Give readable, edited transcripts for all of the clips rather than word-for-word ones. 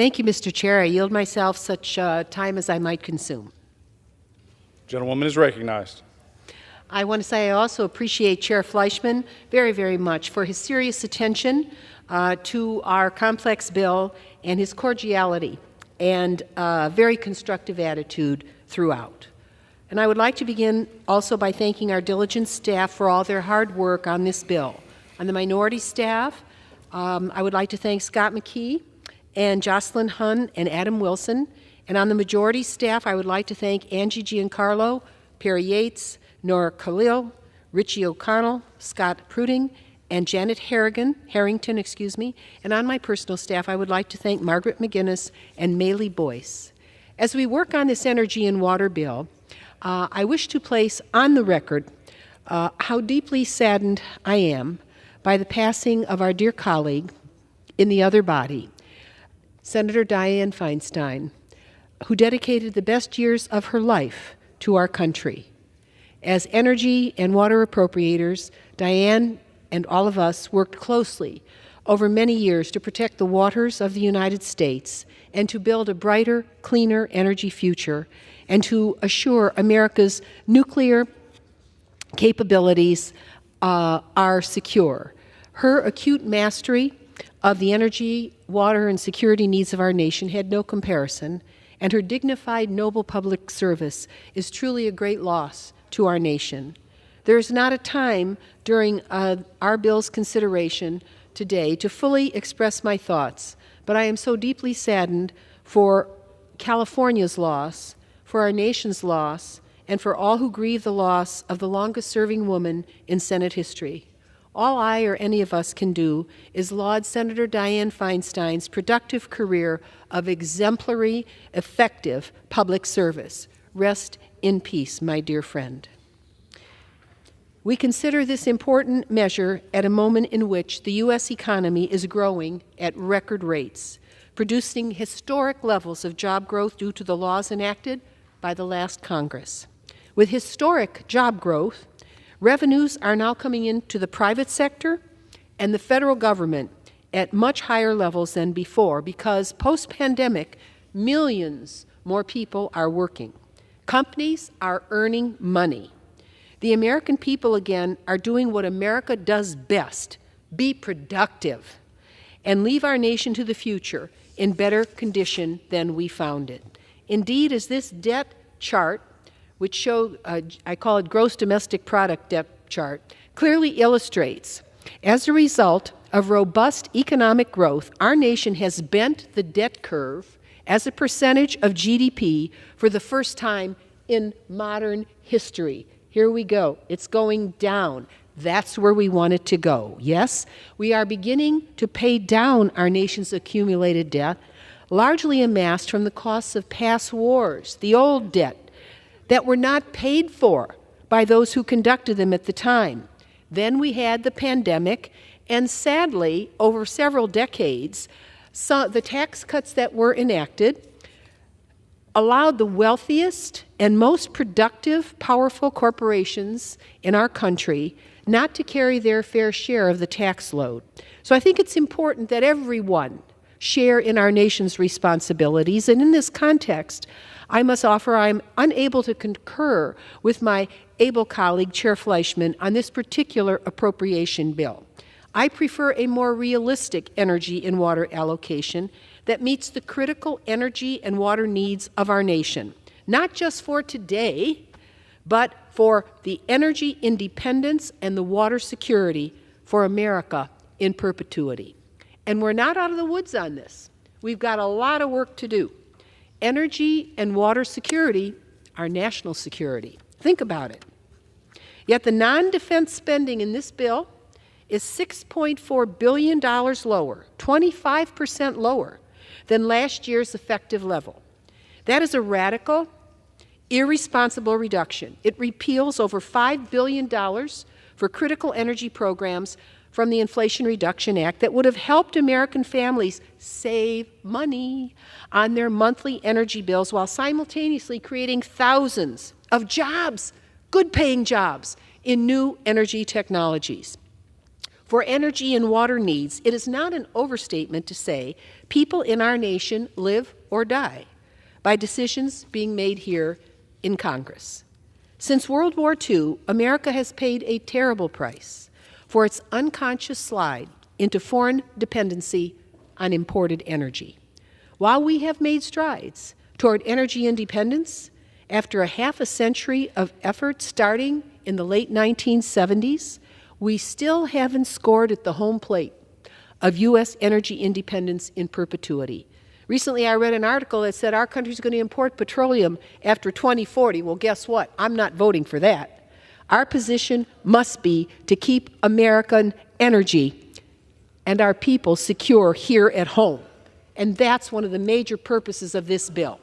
Thank you, Mr. Chair. I yield myself such time as I might consume. Gentlewoman is recognized. I want to say I also appreciate Chair Fleischman very, very much for his serious attention to our complex bill and his cordiality and very constructive attitude throughout. And I would like to begin also by thanking our diligent staff for all their hard work on this bill. On the minority staff, I would like to thank Scott McKee and Jocelyn Hunn and Adam Wilson. And on the majority staff, I would like to thank Angie Giancarlo, Perry Yates, Nora Khalil, Richie O'Connell, Scott Pruding, and Janet Harrington. And on my personal staff, I would like to thank Margaret McGinnis and Maylee Boyce. As we work on this energy and water bill, I wish to place on the record how deeply saddened I am by the passing of our dear colleague in the other body, Senator Dianne Feinstein, who dedicated the best years of her life to our country. As energy and water appropriators, Dianne and all of us worked closely over many years to protect the waters of the United States and to build a brighter, cleaner energy future and to assure America's nuclear capabilities are secure. Her acute mastery of the energy, water, and security needs of our nation had no comparison, and her dignified, noble public service is truly a great loss to our nation. There is not a time during our bill's consideration today to fully express my thoughts, but I am so deeply saddened for California's loss, for our nation's loss, and for all who grieve the loss of the longest-serving woman in Senate history. All I or any of us can do is laud Senator Dianne Feinstein's productive career of exemplary, effective public service. Rest in peace, my dear friend. We consider this important measure at a moment in which the U.S. economy is growing at record rates, producing historic levels of job growth due to the laws enacted by the last Congress. With historic job growth, revenues are now coming into the private sector and the federal government at much higher levels than before because post-pandemic, millions more people are working. Companies are earning money. The American people, again, are doing what America does best, be productive, and leave our nation to the future in better condition than we found it. Indeed, as this debt chart, which show, I call it gross domestic product debt chart, clearly illustrates, as a result of robust economic growth, our nation has bent the debt curve as a percentage of GDP for the first time in modern history. Here we go. It's going down. That's where we want it to go. Yes, we are beginning to pay down our nation's accumulated debt, largely amassed from the costs of past wars, the old debt, that were not paid for by those who conducted them at the time. Then we had the pandemic, and sadly, over several decades, the tax cuts that were enacted allowed the wealthiest and most productive, powerful corporations in our country not to carry their fair share of the tax load. So I think it's important that everyone share in our nation's responsibilities, and in this context, I must offer I'm unable to concur with my able colleague, Chair Fleischman, on this particular appropriation bill. I prefer a more realistic energy and water allocation that meets the critical energy and water needs of our nation, not just for today, but for the energy independence and the water security for America in perpetuity. And we're not out of the woods on this. We've got a lot of work to do. Energy and water security are national security. Think about it. Yet the non-defense spending in this bill is $6.4 billion lower, 25% lower than last year's effective level. That is a radical, irresponsible reduction. It repeals over $5 billion for critical energy programs from the Inflation Reduction Act that would have helped American families save money on their monthly energy bills while simultaneously creating thousands of jobs, good-paying jobs, in new energy technologies. For energy and water needs, it is not an overstatement to say people in our nation live or die by decisions being made here in Congress. Since World War II, America has paid a terrible price for its unconscious slide into foreign dependency on imported energy. While we have made strides toward energy independence, after a half a century of effort starting in the late 1970s, we still haven't scored at the home plate of U.S. energy independence in perpetuity. Recently, I read an article that said our country's going to import petroleum after 2040. Well, guess what? I'm not voting for that. Our position must be to keep American energy and our people secure here at home. And that's one of the major purposes of this bill.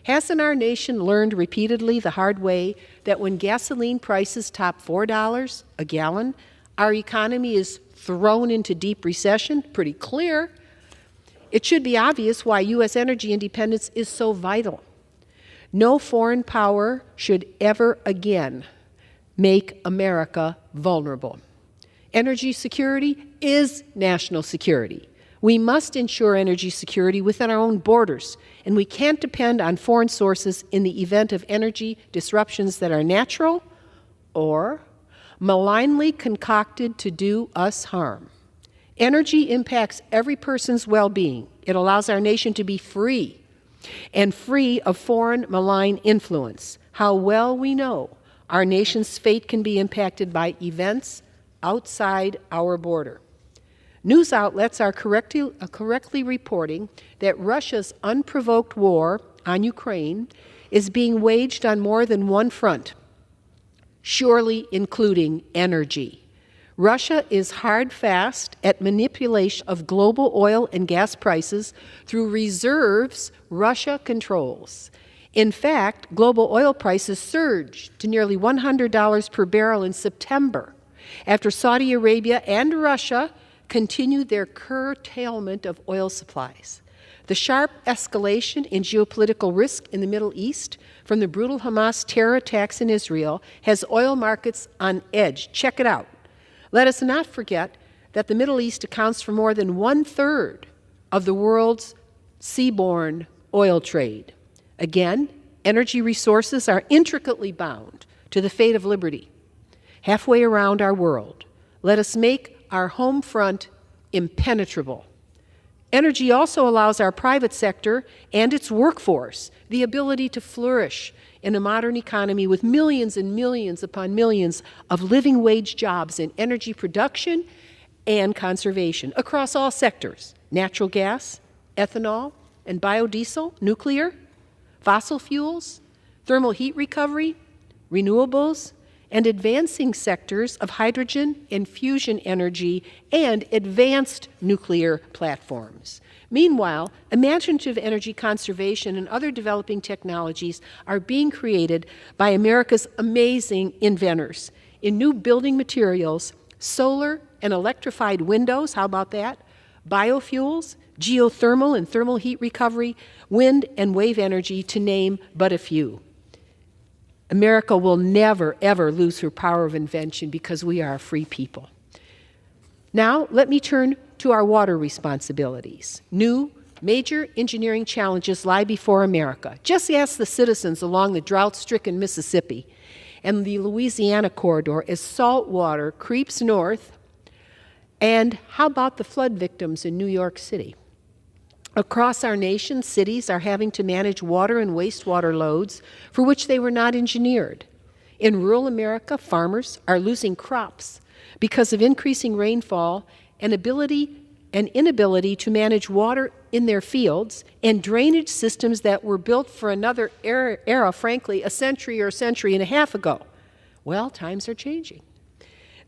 Hasn't our nation learned repeatedly the hard way that when gasoline prices top $4 a gallon, our economy is thrown into deep recession? Pretty clear. It should be obvious why U.S. energy independence is so vital. No foreign power should ever again make America vulnerable. Energy security is national security. We must ensure energy security within our own borders, and we can't depend on foreign sources in the event of energy disruptions that are natural or malignly concocted to do us harm. Energy impacts every person's well-being. It allows our nation to be free and free of foreign malign influence. How well we know our nation's fate can be impacted by events outside our border. News outlets are correctly reporting that Russia's unprovoked war on Ukraine is being waged on more than one front, surely including energy. Russia is hard-fast at manipulation of global oil and gas prices through reserves Russia controls. In fact, global oil prices surged to nearly $100 per barrel in September after Saudi Arabia and Russia continued their curtailment of oil supplies. The sharp escalation in geopolitical risk in the Middle East from the brutal Hamas terror attacks in Israel has oil markets on edge. Check it out. Let us not forget that the Middle East accounts for more than 1/3 of the world's seaborne oil trade. Again, energy resources are intricately bound to the fate of liberty. Halfway around our world, let us make our home front impenetrable. Energy also allows our private sector and its workforce the ability to flourish in a modern economy with millions and millions upon millions of living wage jobs in energy production and conservation across all sectors: natural gas, ethanol and biodiesel, nuclear, fossil fuels, thermal heat recovery, renewables, and advancing sectors of hydrogen and fusion energy and advanced nuclear platforms. Meanwhile, imaginative energy conservation and other developing technologies are being created by America's amazing inventors in new building materials, solar and electrified windows, how about that? Biofuels, geothermal and thermal heat recovery, wind and wave energy, to name but a few. America will never, ever lose her power of invention because we are a free people. Now, let me turn to our water responsibilities. New, major engineering challenges lie before America. Just ask the citizens along the drought-stricken Mississippi and the Louisiana corridor as salt water creeps north. And how about the flood victims in New York City? Across our nation, cities are having to manage water and wastewater loads for which they were not engineered. In rural America, farmers are losing crops because of increasing rainfall and inability to manage water in their fields, and drainage systems that were built for another era, frankly, a century or a century and a half ago. Well, times are changing.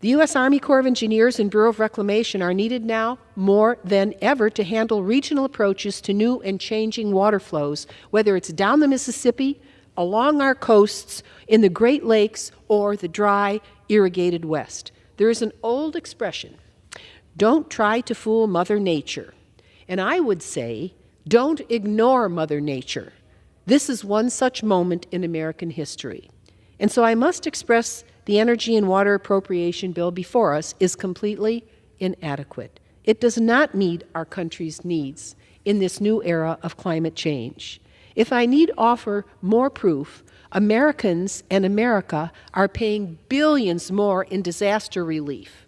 The U.S. Army Corps of Engineers and Bureau of Reclamation are needed now more than ever to handle regional approaches to new and changing water flows, whether it's down the Mississippi, along our coasts, in the Great Lakes, or the dry, irrigated West. There is an old expression: don't try to fool Mother Nature. And I would say, don't ignore Mother Nature. This is one such moment in American history. And so I must express the energy and water appropriation bill before us is completely inadequate. It does not meet our country's needs in this new era of climate change. If I need offer more proof, Americans and America are paying billions more in disaster relief.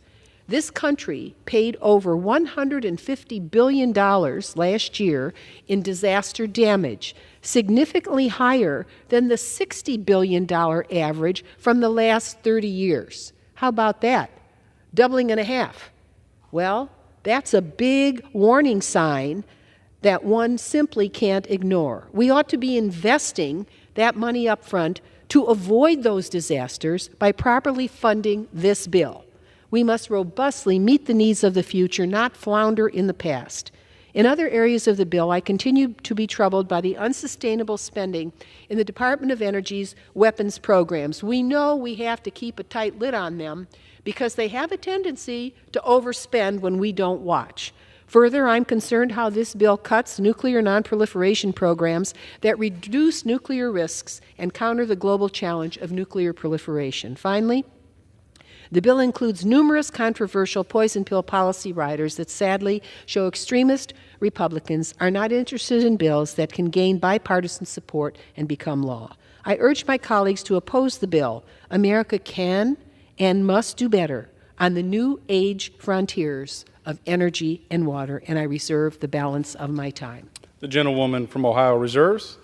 This country paid over $150 billion last year in disaster damage, significantly higher than the $60 billion average from the last 30 years. How about that? Doubling and a half. Well, that's a big warning sign that one simply can't ignore. We ought to be investing that money up front to avoid those disasters by properly funding this bill. We must robustly meet the needs of the future, not flounder in the past. In other areas of the bill, I continue to be troubled by the unsustainable spending in the Department of Energy's weapons programs. We know we have to keep a tight lid on them because they have a tendency to overspend when we don't watch. Further, I'm concerned how this bill cuts nuclear nonproliferation programs that reduce nuclear risks and counter the global challenge of nuclear proliferation. Finally, the bill includes numerous controversial poison pill policy riders that sadly show extremist Republicans are not interested in bills that can gain bipartisan support and become law. I urge my colleagues to oppose the bill. America can and must do better on the new age frontiers of energy and water, and I reserve the balance of my time. The gentlewoman from Ohio reserves.